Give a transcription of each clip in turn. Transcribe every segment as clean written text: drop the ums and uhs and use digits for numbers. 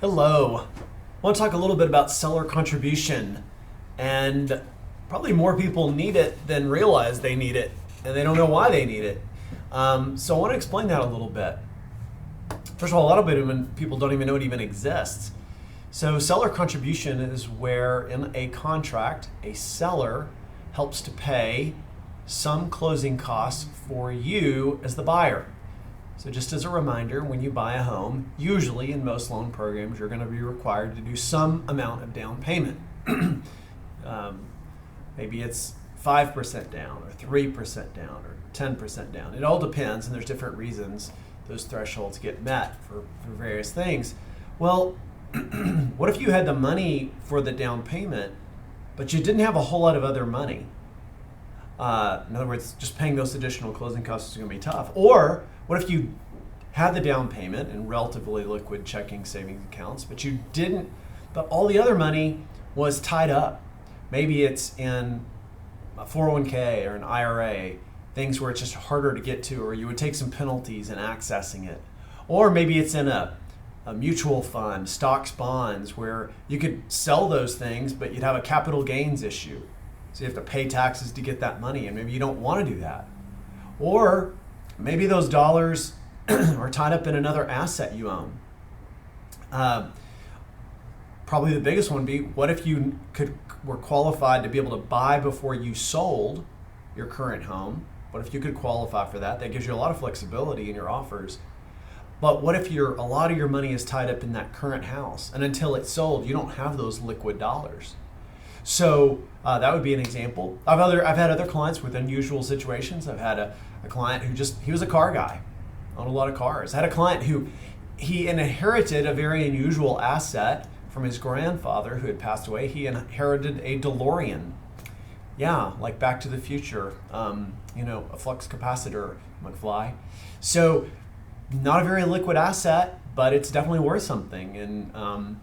Hello. I want to talk a little bit about seller contribution. And probably more people need it than realize they need it, and they don't know why they need it. So I want to explain that a little bit. First of all, a lot of people don't even know it even exists. So seller contribution is where in a contract, a seller helps to pay some closing costs for you as the buyer. So just as a reminder, when you buy a home, usually in most loan programs, you're going to be required to do some amount of down payment. Maybe it's 5% down or 3% down or 10% down. It all depends, and there's different reasons those thresholds get met for various things. Well, what if you had the money for the down payment, but you didn't have a whole lot of other money? In other words, just paying those additional closing costs is going to be tough. Or what if you had the down payment in relatively liquid checking savings accounts, but all the other money was tied up? Maybe it's in a 401k or an IRA, things where it's just harder to get to, or you would take some penalties in accessing it. Or maybe it's in a mutual fund, stocks, bonds, where you could sell those things, but you'd have a capital gains issue. So you have to pay taxes to get that money, and maybe you don't want to do that. Or maybe those dollars are tied up in another asset you own. Probably the biggest one would be, what if you were qualified to be able to buy before you sold your current home? What if you could qualify for that? That gives you a lot of flexibility in your offers. But what if a lot of your money is tied up in that current house, and until it's sold, you don't have those liquid dollars? So that would be an example. I've had other clients with unusual situations. I've had a client he was a car guy, owned a lot of cars. I had a client who he inherited a very unusual asset from his grandfather who had passed away. He inherited a DeLorean. Yeah, like Back to the Future, a flux capacitor, McFly. So not a very liquid asset, but it's definitely worth something. And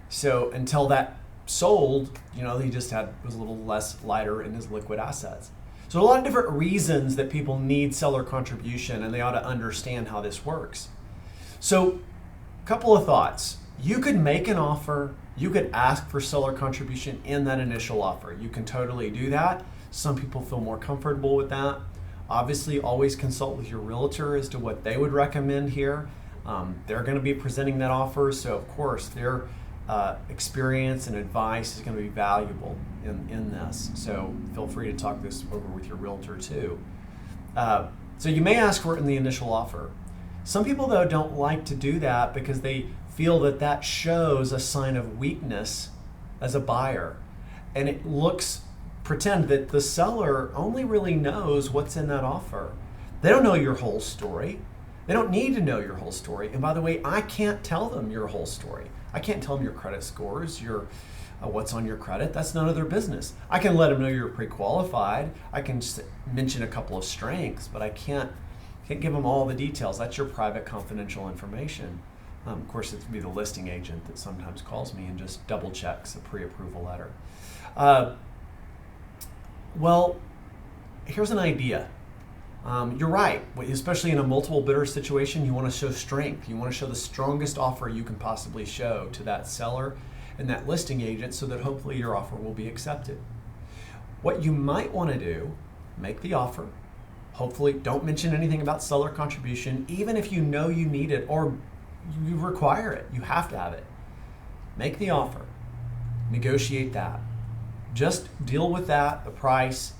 so until that sold, he just was a little less lighter in his liquid assets. So a lot of different reasons that people need seller contribution, and they ought to understand how this works. So a couple of thoughts. You could make an offer, you could ask for seller contribution in that initial offer. You can totally do that. Some people feel more comfortable with that. Obviously, always consult with your realtor as to what they would recommend here. They're going to be presenting that offer, so of course their experience and advice is going to be valuable in this. So feel free to talk this over with your realtor too. So you may ask for it in the initial offer. Some people, though, don't like to do that because they feel that shows a sign of weakness as a buyer. And it pretend that the seller only really knows what's in that offer. They don't know your whole story. They don't need to know your whole story. And by the way, I can't tell them your whole story. I can't tell them your credit scores, what's on your credit. That's none of their business. I can let them know you're pre-qualified. I can just mention a couple of strengths, but I can't give them all the details. That's your private, confidential information. Of course, it would be the listing agent that sometimes calls me and just double checks a pre-approval letter. Well, here's an idea. You're right, especially in a multiple bidder situation, you want to show strength. You want to show the strongest offer you can possibly show to that seller and that listing agent so that hopefully your offer will be accepted. What you might want to do, make the offer. Hopefully don't mention anything about seller contribution, even if you know you need it or you require it. You have to have it. Make the offer. Negotiate that. Just deal with that, the price,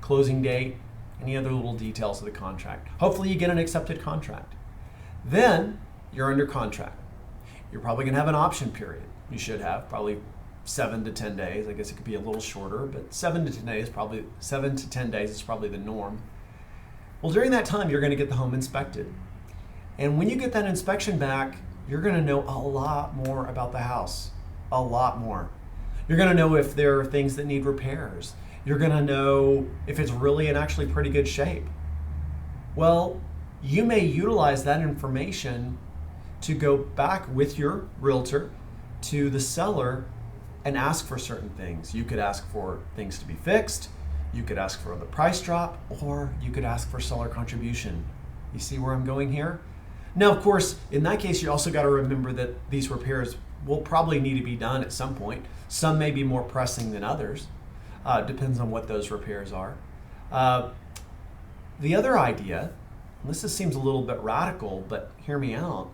closing date, any other little details of the contract. Hopefully you get an accepted contract. Then you're under contract. You're probably going to have an option period. You should have probably 7 to 10 days. I guess it could be a little shorter, but 7 to 10 days is probably the norm. Well, during that time, you're going to get the home inspected. And when you get that inspection back, you're going to know a lot more about the house. A lot more. You're going to know if there are things that need repairs. You're going to know if it's really in actually pretty good shape. Well, you may utilize that information to go back with your realtor to the seller and ask for certain things. You could ask for things to be fixed. You could ask for the price drop, or you could ask for seller contribution. You see where I'm going here? Now, of course, in that case, you also got to remember that these repairs will probably need to be done at some point. Some may be more pressing than others. Depends on what those repairs are. The other idea, and this seems a little bit radical, but hear me out.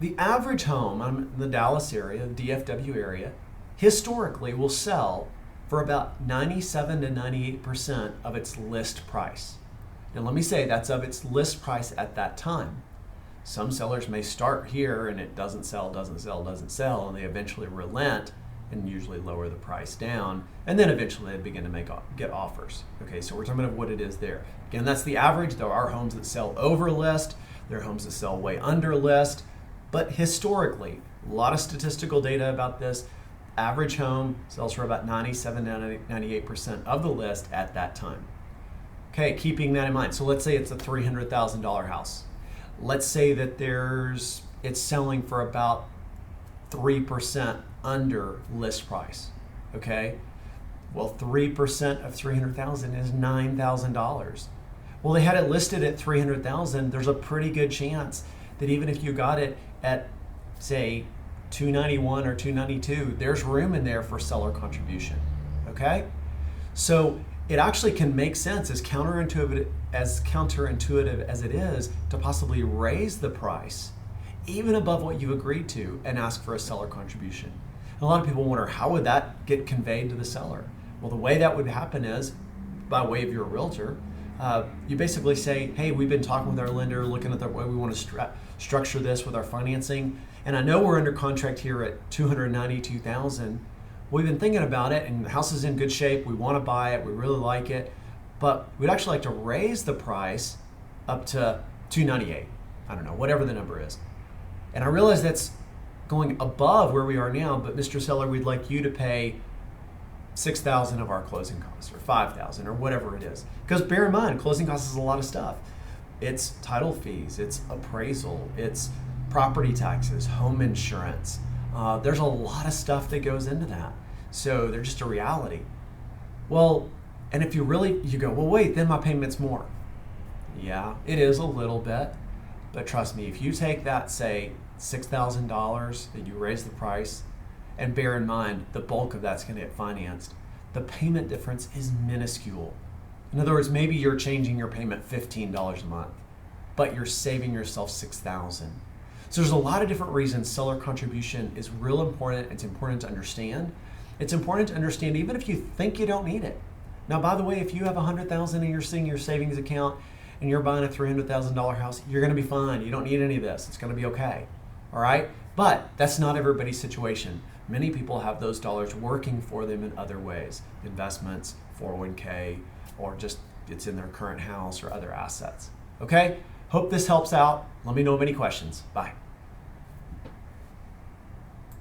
The average home in the Dallas area, the DFW area, historically will sell for about 97 to 98% of its list price. And let me say that's of its list price at that time. Some sellers may start here and it doesn't sell, and they eventually relent and usually lower the price down, and then eventually they begin to get offers. Okay, so we're talking about what it is there. Again, that's the average. There are homes that sell over list, there are homes that sell way under list, but historically, a lot of statistical data about this. Average home sells for about 97 to 98% of the list at that time. Okay, keeping that in mind. So let's say it's a $300,000 house. Let's say that it's selling for about 3% under list price. Okay? Well, 3% of 300,000 is $9,000. Well, they had it listed at 300,000. There's a pretty good chance that even if you got it at, say, 291 or 292, there's room in there for seller contribution. Okay? So it actually can make sense, as counterintuitive as it is, to possibly raise the price even above what you agreed to and ask for a seller contribution. And a lot of people wonder, how would that get conveyed to the seller? Well, the way that would happen is by way of your realtor. You basically say, hey, we've been talking with our lender, looking at the way we want to structure this with our financing, and I know we're under contract here at $292,000. We've been thinking about it, and the house is in good shape. We want to buy it. We really like it, but we'd actually like to raise the price up to $298. I don't know, whatever the number is. And I realize that's going above where we are now, but Mr. Seller, we'd like you to pay $6,000 of our closing costs, or $5,000, or whatever it is. Because bear in mind, closing costs is a lot of stuff. It's title fees, it's appraisal, it's property taxes, home insurance. There's a lot of stuff that goes into that. So they're just a reality. Well, and if you go, well, wait, then my payment's more. Yeah, it is a little bit, but trust me, if you take that, say, $6,000 that you raise the price, and bear in mind, the bulk of that's going to get financed, the payment difference is minuscule. In other words, maybe you're changing your payment $15 a month, but you're saving yourself $6,000. So there's a lot of different reasons seller contribution is real important. It's important to understand. It's important to understand even if you think you don't need it. Now, by the way, if you have $100,000 in your senior savings account and you're buying a $300,000 house, you're going to be fine. You don't need any of this. It's going to be okay. All right? But that's not everybody's situation. Many people have those dollars working for them in other ways, investments, 401k, or just it's in their current house or other assets. Okay? Hope this helps out. Let me know of any questions. Bye.